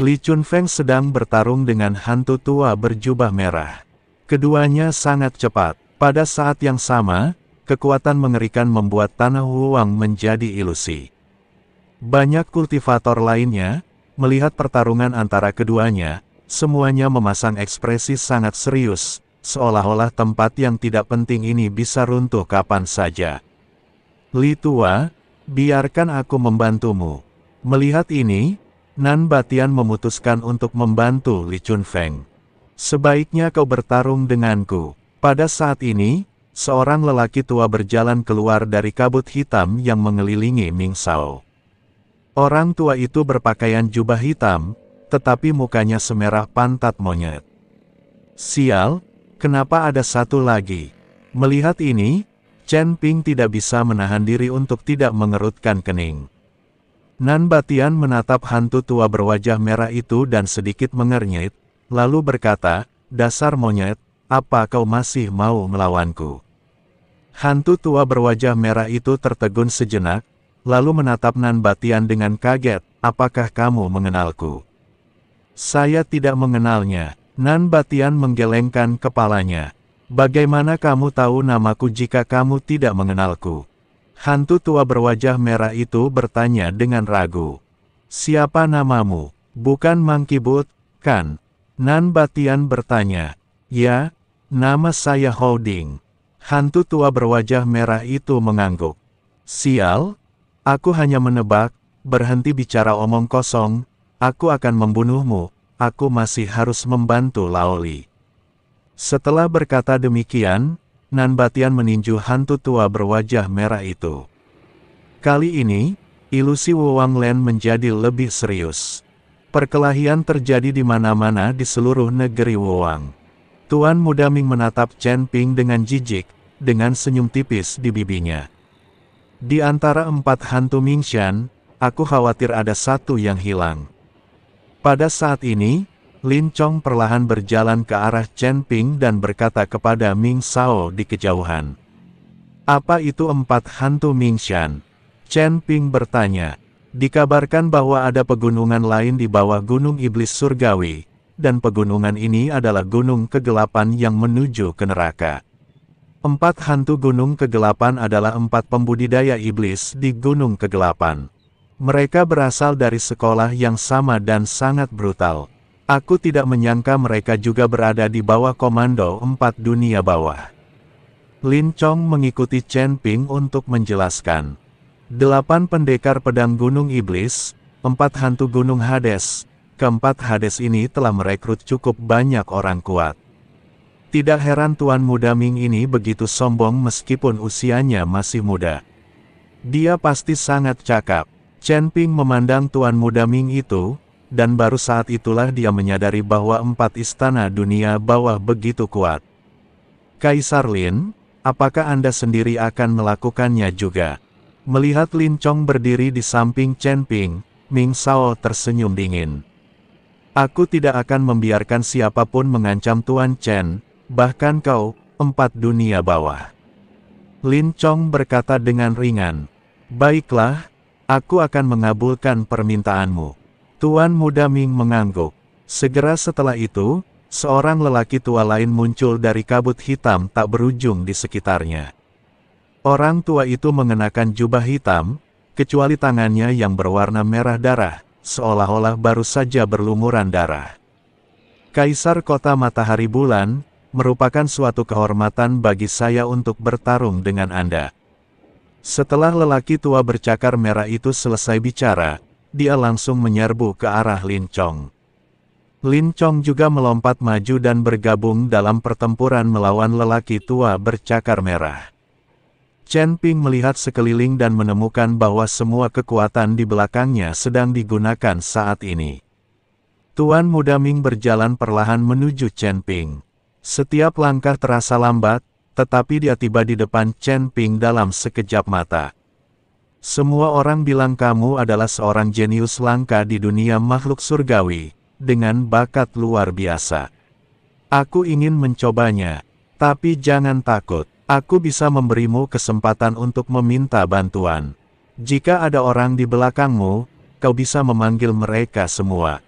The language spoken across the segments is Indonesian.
Li Chunfeng sedang bertarung dengan hantu tua berjubah merah. Keduanya sangat cepat. Pada saat yang sama, kekuatan mengerikan membuat tanah Wuwang menjadi ilusi. Banyak kultivator lainnya, melihat pertarungan antara keduanya, semuanya memasang ekspresi sangat serius, seolah-olah tempat yang tidak penting ini bisa runtuh kapan saja. Li Tua, biarkan aku membantumu. Melihat ini, Nan Batian memutuskan untuk membantu Li Chunfeng. Sebaiknya kau bertarung denganku. Pada saat ini, seorang lelaki tua berjalan keluar dari kabut hitam yang mengelilingi Ming Shao. Orang tua itu berpakaian jubah hitam, tetapi mukanya semerah pantat monyet. Sial, kenapa ada satu lagi? Melihat ini, Chen Ping tidak bisa menahan diri untuk tidak mengerutkan kening. Nan Batian menatap hantu tua berwajah merah itu dan sedikit mengernyit, lalu berkata, "Dasar monyet, apa kau masih mau melawanku?" Hantu tua berwajah merah itu tertegun sejenak, lalu menatap Nan Batian dengan kaget, "Apakah kamu mengenalku?" "Saya tidak mengenalnya." Nan Batian menggelengkan kepalanya. "Bagaimana kamu tahu namaku jika kamu tidak mengenalku?" Hantu tua berwajah merah itu bertanya dengan ragu. "Siapa namamu? Bukan Monkey Boot, kan?" Nan Batian bertanya. "Ya, nama saya Holding." Hantu tua berwajah merah itu mengangguk. "Sial, aku hanya menebak, berhenti bicara omong kosong, aku akan membunuhmu, aku masih harus membantu Laoli." Setelah berkata demikian, Nan Batian meninju hantu tua berwajah merah itu. Kali ini, ilusi Wuwang Lan menjadi lebih serius. Perkelahian terjadi di mana-mana di seluruh negeri Wuwang. Tuan Muda Ming menatap Chen Ping dengan jijik, dengan senyum tipis di bibinya. "Di antara 4 hantu Mingshan, aku khawatir ada satu yang hilang." Pada saat ini, Lin Chong perlahan berjalan ke arah Chen Ping dan berkata kepada Ming Shao di kejauhan. "Apa itu 4 hantu Mingshan?" Chen Ping bertanya. "Dikabarkan bahwa ada pegunungan lain di bawah Gunung Iblis Surgawi, dan pegunungan ini adalah gunung kegelapan yang menuju ke neraka. 4 hantu gunung kegelapan adalah 4 pembudidaya iblis di gunung kegelapan. Mereka berasal dari sekolah yang sama dan sangat brutal. Aku tidak menyangka mereka juga berada di bawah komando 4 dunia bawah." Lin Chong mengikuti Chen Ping untuk menjelaskan. 8 pendekar pedang gunung iblis, 4 hantu gunung Hades. Keempat Hades ini telah merekrut cukup banyak orang kuat. Tidak heran Tuan Muda Ming ini begitu sombong meskipun usianya masih muda. Dia pasti sangat cakap. Chen Ping memandang Tuan Muda Ming itu, dan baru saat itulah dia menyadari bahwa 4 istana dunia bawah begitu kuat. "Kaisar Lin, apakah Anda sendiri akan melakukannya juga?" Melihat Lin Chong berdiri di samping Chen Ping, Ming Shao tersenyum dingin. "Aku tidak akan membiarkan siapapun mengancam Tuan Chen, bahkan kau, 4 dunia bawah." Lin Chong berkata dengan ringan. "Baiklah, aku akan mengabulkan permintaanmu." Tuan Muda Ming mengangguk. Segera setelah itu, seorang lelaki tua lain muncul dari kabut hitam tak berujung di sekitarnya. Orang tua itu mengenakan jubah hitam, kecuali tangannya yang berwarna merah darah, seolah-olah baru saja berlumuran darah. "Kaisar Kota Matahari Bulan, merupakan suatu kehormatan bagi saya untuk bertarung dengan Anda." Setelah lelaki tua bercakar merah itu selesai bicara, dia langsung menyerbu ke arah Lin Chong. Lin Chong juga melompat maju dan bergabung dalam pertempuran melawan lelaki tua bercakar merah. Chen Ping melihat sekeliling dan menemukan bahwa semua kekuatan di belakangnya sedang digunakan saat ini. Tuan Muda Ming berjalan perlahan menuju Chen Ping. Setiap langkah terasa lambat, tetapi dia tiba di depan Chen Ping dalam sekejap mata. "Semua orang bilang kamu adalah seorang jenius langka di dunia makhluk surgawi, dengan bakat luar biasa. Aku ingin mencobanya, tapi jangan takut. Aku bisa memberimu kesempatan untuk meminta bantuan. Jika ada orang di belakangmu, kau bisa memanggil mereka semua."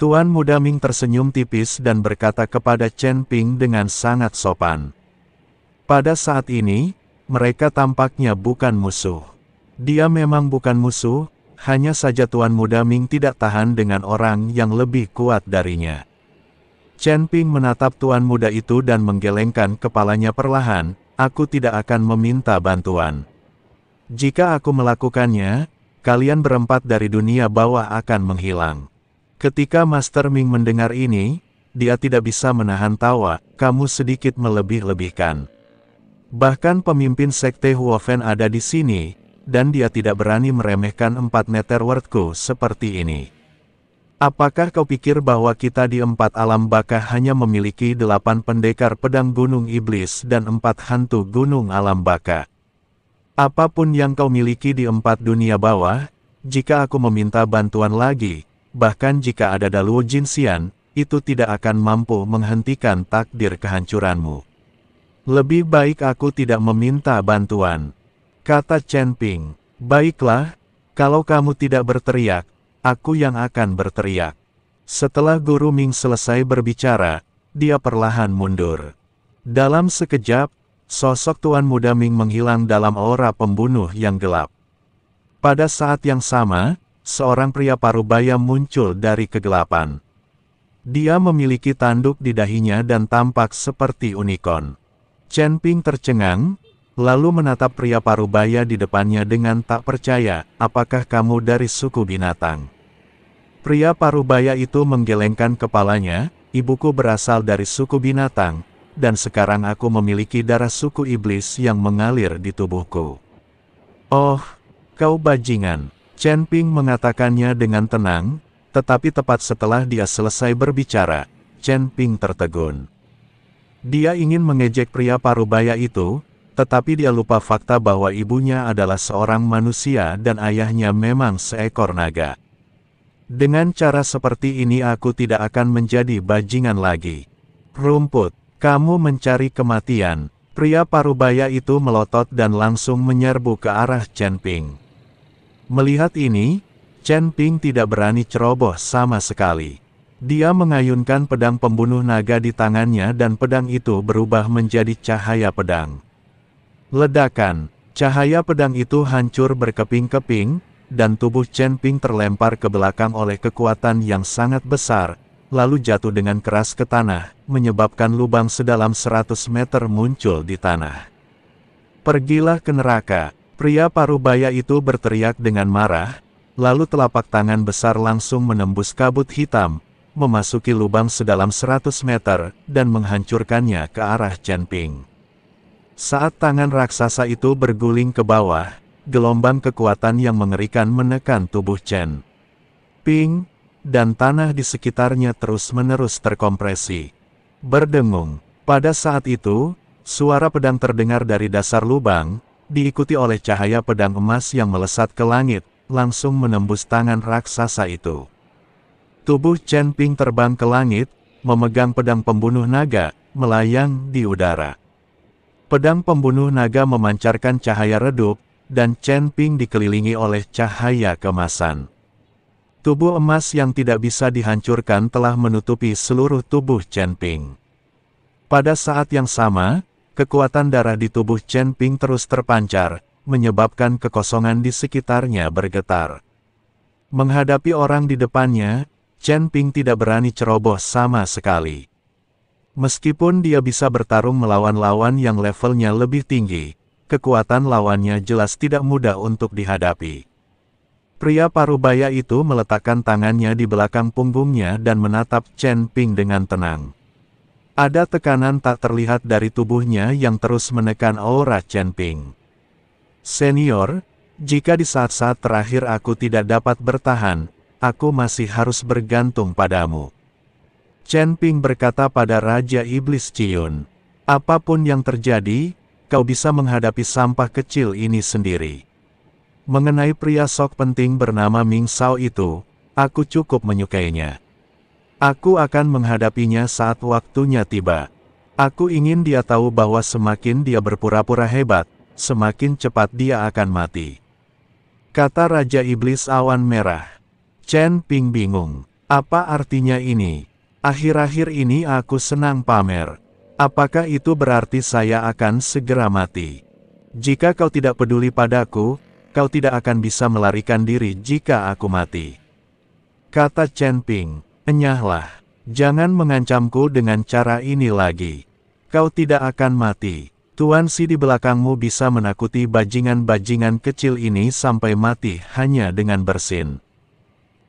Tuan Muda Ming tersenyum tipis dan berkata kepada Chen Ping dengan sangat sopan. Pada saat ini, mereka tampaknya bukan musuh. Dia memang bukan musuh, hanya saja Tuan Muda Ming tidak tahan dengan orang yang lebih kuat darinya. Chen Ping menatap Tuan Muda itu dan menggelengkan kepalanya perlahan, aku tidak akan meminta bantuan. Jika aku melakukannya, kalian berempat dari dunia bawah akan menghilang. Ketika Master Ming mendengar ini, dia tidak bisa menahan tawa, kamu sedikit melebih-lebihkan. Bahkan pemimpin sekte Huofen ada di sini, dan dia tidak berani meremehkan 4 netherworldku seperti ini. Apakah kau pikir bahwa kita di 4 alam baka hanya memiliki 8 pendekar pedang gunung iblis dan 4 hantu gunung alam baka? Apapun yang kau miliki di 4 dunia bawah, jika aku meminta bantuan lagi, bahkan jika ada Daluo Jinxian, itu tidak akan mampu menghentikan takdir kehancuranmu. Lebih baik aku tidak meminta bantuan, kata Chen Ping. Baiklah, kalau kamu tidak berteriak, aku yang akan berteriak. Setelah Guru Ming selesai berbicara, dia perlahan mundur. Dalam sekejap, sosok Tuan Muda Ming menghilang dalam aura pembunuh yang gelap. Pada saat yang sama, seorang pria parubaya muncul dari kegelapan. Dia memiliki tanduk di dahinya dan tampak seperti unicorn. Chen Ping tercengang, lalu menatap pria parubaya di depannya dengan tak percaya, apakah kamu dari suku binatang? Pria parubaya itu menggelengkan kepalanya, ibuku berasal dari suku binatang, dan sekarang aku memiliki darah suku iblis yang mengalir di tubuhku. Oh, kau bajingan. Chen Ping mengatakannya dengan tenang, tetapi tepat setelah dia selesai berbicara, Chen Ping tertegun. Dia ingin mengejek pria parubaya itu, tetapi dia lupa fakta bahwa ibunya adalah seorang manusia dan ayahnya memang seekor naga. Dengan cara seperti ini aku tidak akan menjadi bajingan lagi. Rumput, kamu mencari kematian. Pria parubaya itu melotot dan langsung menyerbu ke arah Chen Ping. Melihat ini, Chen Ping tidak berani ceroboh sama sekali. Dia mengayunkan pedang pembunuh naga di tangannya dan pedang itu berubah menjadi cahaya pedang. Ledakan, cahaya pedang itu hancur berkeping-keping, dan tubuh Chen Ping terlempar ke belakang oleh kekuatan yang sangat besar, lalu jatuh dengan keras ke tanah, menyebabkan lubang sedalam 100 meter muncul di tanah. Pergilah ke neraka. Pria parubaya itu berteriak dengan marah, lalu telapak tangan besar langsung menembus kabut hitam, memasuki lubang sedalam 100 meter, dan menghancurkannya ke arah Chen Ping. Saat tangan raksasa itu berguling ke bawah, gelombang kekuatan yang mengerikan menekan tubuh Chen Ping, dan tanah di sekitarnya terus-menerus terkompresi. Berdengung. Pada saat itu, suara pedang terdengar dari dasar lubang, diikuti oleh cahaya pedang emas yang melesat ke langit, langsung menembus tangan raksasa itu. Tubuh Chen Ping terbang ke langit, memegang pedang pembunuh naga, melayang di udara. Pedang pembunuh naga memancarkan cahaya redup, dan Chen Ping dikelilingi oleh cahaya kemasan. Tubuh emas yang tidak bisa dihancurkan telah menutupi seluruh tubuh Chen Ping. Pada saat yang sama, kekuatan darah di tubuh Chen Ping terus terpancar, menyebabkan kekosongan di sekitarnya bergetar. Menghadapi orang di depannya, Chen Ping tidak berani ceroboh sama sekali. Meskipun dia bisa bertarung melawan lawan yang levelnya lebih tinggi, kekuatan lawannya jelas tidak mudah untuk dihadapi. Pria parubaya itu meletakkan tangannya di belakang punggungnya dan menatap Chen Ping dengan tenang. Ada tekanan tak terlihat dari tubuhnya yang terus menekan aura Chen Ping. Senior, jika di saat-saat terakhir aku tidak dapat bertahan, aku masih harus bergantung padamu. Chen Ping berkata pada Raja Iblis Ciyun, apapun yang terjadi, kau bisa menghadapi sampah kecil ini sendiri. Mengenai pria sok penting bernama Ming Shao itu, aku cukup menyukainya. Aku akan menghadapinya saat waktunya tiba. Aku ingin dia tahu bahwa semakin dia berpura-pura hebat, semakin cepat dia akan mati. Kata Raja Iblis Awan Merah. Chen Ping bingung. Apa artinya ini? Akhir-akhir ini aku senang pamer. Apakah itu berarti saya akan segera mati? Jika kau tidak peduli padaku, kau tidak akan bisa melarikan diri jika aku mati. Kata Chen Ping, enyahlah. Jangan mengancamku dengan cara ini lagi. Kau tidak akan mati. Tuan Si di belakangmu bisa menakuti bajingan-bajingan kecil ini sampai mati hanya dengan bersin.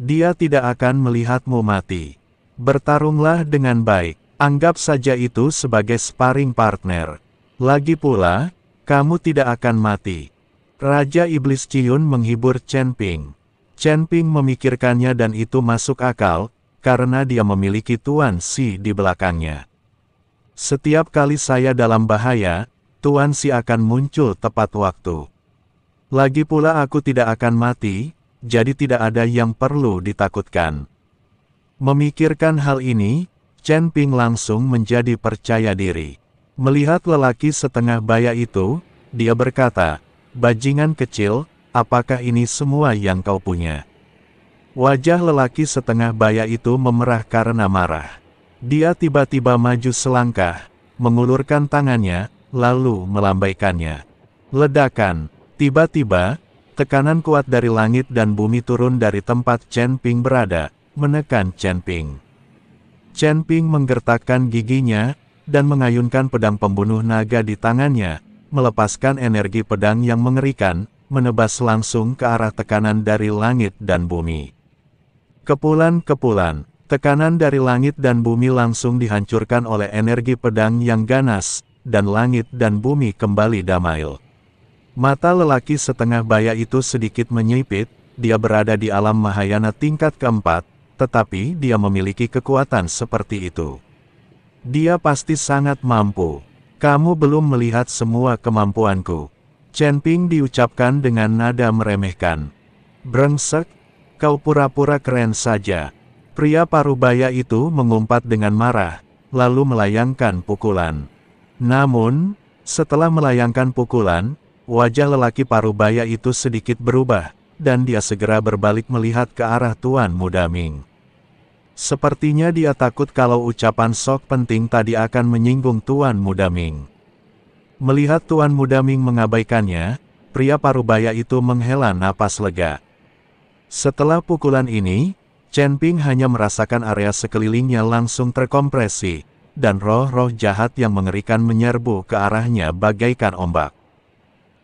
Dia tidak akan melihatmu mati. Bertarunglah dengan baik. Anggap saja itu sebagai sparring partner. Lagi pula, kamu tidak akan mati. Raja Iblis Ciun menghibur Chen Ping. Chen Ping memikirkannya dan itu masuk akal, karena dia memiliki Tuan Si di belakangnya. Setiap kali saya dalam bahaya, Tuan Si akan muncul tepat waktu. Lagi pula aku tidak akan mati, jadi tidak ada yang perlu ditakutkan. Memikirkan hal ini, Chen Ping langsung menjadi percaya diri. Melihat lelaki setengah baya itu, dia berkata, "Bajingan kecil, apakah ini semua yang kau punya?" Wajah lelaki setengah baya itu memerah karena marah. Dia tiba-tiba maju selangkah, mengulurkan tangannya, lalu melambaikannya. Ledakan, tiba-tiba, tekanan kuat dari langit dan bumi turun dari tempat Chen Ping berada, menekan Chen Ping. Chen Ping menggertakkan giginya, dan mengayunkan pedang pembunuh naga di tangannya, melepaskan energi pedang yang mengerikan, menebas langsung ke arah tekanan dari langit dan bumi. Kepulan-kepulan, tekanan dari langit dan bumi langsung dihancurkan oleh energi pedang yang ganas, dan langit dan bumi kembali damai. Mata lelaki setengah baya itu sedikit menyipit, dia berada di alam Mahayana tingkat keempat, tetapi dia memiliki kekuatan seperti itu. Dia pasti sangat mampu. Kamu belum melihat semua kemampuanku. Chen Ping diucapkan dengan nada meremehkan. Brengsek, kau pura-pura keren saja. Pria parubaya itu mengumpat dengan marah, lalu melayangkan pukulan. Namun, setelah melayangkan pukulan, wajah lelaki parubaya itu sedikit berubah, dan dia segera berbalik melihat ke arah Tuan Muda Ming. Sepertinya dia takut kalau ucapan sok penting tadi akan menyinggung Tuan Muda Ming. Melihat Tuan Muda Ming mengabaikannya, pria parubaya itu menghela napas lega. Setelah pukulan ini, Chen Ping hanya merasakan area sekelilingnya langsung terkompresi, dan roh-roh jahat yang mengerikan menyerbu ke arahnya bagaikan ombak.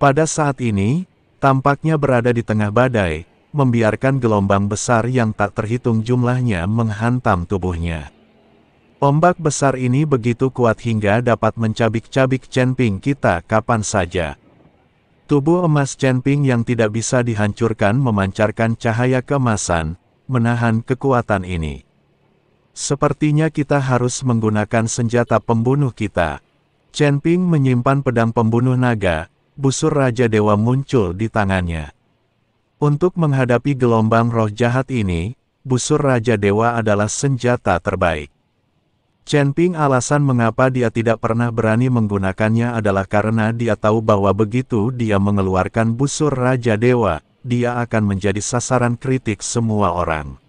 Pada saat ini, tampaknya berada di tengah badai, membiarkan gelombang besar yang tak terhitung jumlahnya menghantam tubuhnya. Ombak besar ini begitu kuat hingga dapat mencabik-cabik Chen Ping kita kapan saja. Tubuh emas Chen Ping yang tidak bisa dihancurkan memancarkan cahaya keemasan, menahan kekuatan ini. Sepertinya kita harus menggunakan senjata pembunuh kita. Chen Ping menyimpan pedang pembunuh naga, busur Raja Dewa muncul di tangannya. Untuk menghadapi gelombang roh jahat ini, busur Raja Dewa adalah senjata terbaik. Chen Ping alasan mengapa dia tidak pernah berani menggunakannya adalah karena dia tahu bahwa begitu dia mengeluarkan busur Raja Dewa, dia akan menjadi sasaran kritik semua orang.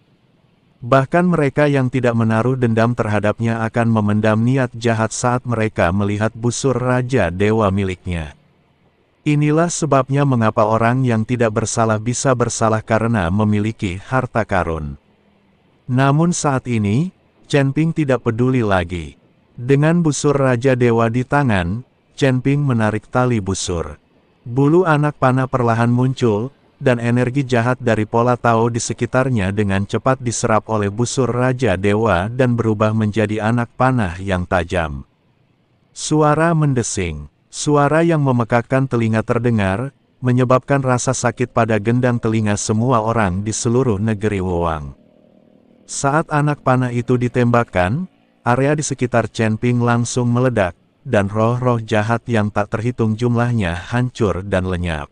Bahkan mereka yang tidak menaruh dendam terhadapnya akan memendam niat jahat saat mereka melihat busur Raja Dewa miliknya. Inilah sebabnya mengapa orang yang tidak bersalah bisa bersalah karena memiliki harta karun. Namun saat ini, Chen Ping tidak peduli lagi. Dengan busur Raja Dewa di tangan, Chen Ping menarik tali busur. Bulu anak panah perlahan muncul, dan energi jahat dari pola Tao di sekitarnya dengan cepat diserap oleh busur Raja Dewa dan berubah menjadi anak panah yang tajam. Suara mendesing. Suara yang memekakkan telinga terdengar, menyebabkan rasa sakit pada gendang telinga semua orang di seluruh negeri Wuang. Saat anak panah itu ditembakkan, area di sekitar Chen Ping langsung meledak, dan roh-roh jahat yang tak terhitung jumlahnya hancur dan lenyap.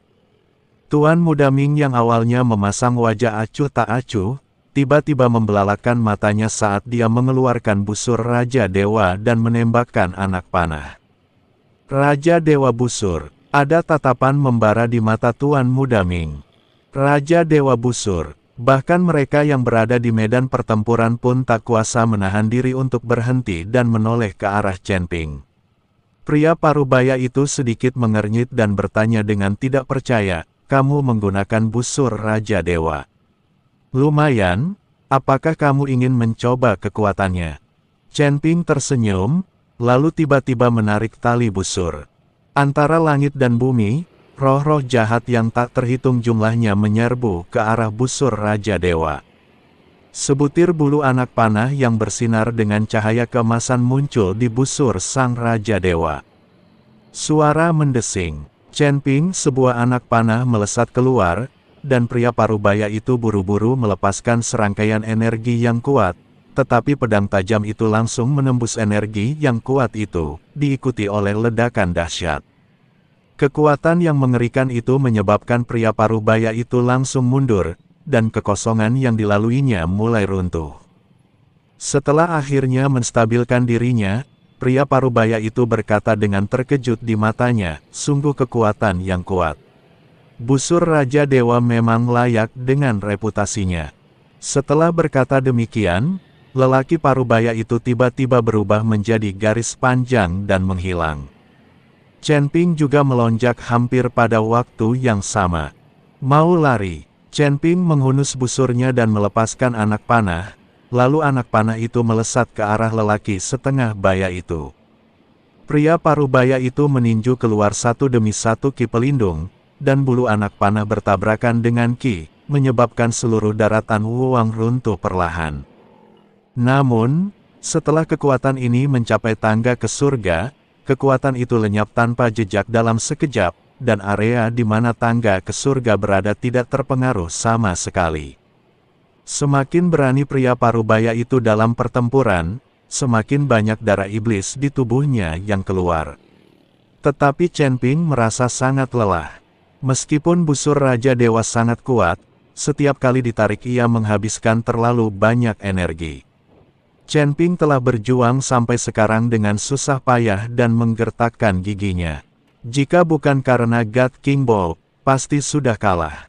Tuan Muda Ming yang awalnya memasang wajah acuh tak acuh, tiba-tiba membelalakan matanya saat dia mengeluarkan busur Raja Dewa dan menembakkan anak panah. Raja Dewa Busur, ada tatapan membara di mata Tuan Muda Ming. Raja Dewa Busur, Bahkan mereka yang berada di medan pertempuran pun tak kuasa menahan diri untuk berhenti dan menoleh ke arah Chen Ping. Pria parubaya itu sedikit mengernyit dan bertanya dengan tidak percaya, "Kamu menggunakan busur Raja Dewa? Lumayan, apakah kamu ingin mencoba kekuatannya?" Chen Ping tersenyum, lalu tiba-tiba menarik tali busur. Antara langit dan bumi, roh-roh jahat yang tak terhitung jumlahnya menyerbu ke arah busur Raja Dewa. Sebutir bulu anak panah yang bersinar dengan cahaya keemasan muncul di busur sang Raja Dewa. Suara mendesing. Chen Ping, sebuah anak panah melesat keluar, dan pria parubaya itu buru-buru melepaskan serangkaian energi yang kuat, tetapi pedang tajam itu langsung menembus energi yang kuat itu, diikuti oleh ledakan dahsyat. Kekuatan yang mengerikan itu menyebabkan pria parubaya itu langsung mundur, dan kekosongan yang dilaluinya mulai runtuh. Setelah akhirnya menstabilkan dirinya, pria parubaya itu berkata dengan terkejut di matanya, "Sungguh kekuatan yang kuat. Busur Raja Dewa memang layak dengan reputasinya." Setelah berkata demikian, lelaki parubaya itu tiba-tiba berubah menjadi garis panjang dan menghilang. Chen Ping juga melonjak hampir pada waktu yang sama. Mau lari, Chen Ping menghunus busurnya dan melepaskan anak panah, lalu anak panah itu melesat ke arah lelaki setengah baya itu. Pria parubaya itu meninju keluar satu demi satu ki pelindung, dan bulu anak panah bertabrakan dengan ki, menyebabkan seluruh daratan Wuwang runtuh perlahan. Namun, setelah kekuatan ini mencapai tangga ke surga, kekuatan itu lenyap tanpa jejak dalam sekejap, dan area di mana tangga ke surga berada tidak terpengaruh sama sekali. Semakin berani pria parubaya itu dalam pertempuran, semakin banyak darah iblis di tubuhnya yang keluar. Tetapi Chen Ping merasa sangat lelah. Meskipun busur Raja Dewa sangat kuat, setiap kali ditarik ia menghabiskan terlalu banyak energi. Chen Ping telah berjuang sampai sekarang dengan susah payah dan menggertakkan giginya. Jika bukan karena God King Bo, pasti sudah kalah.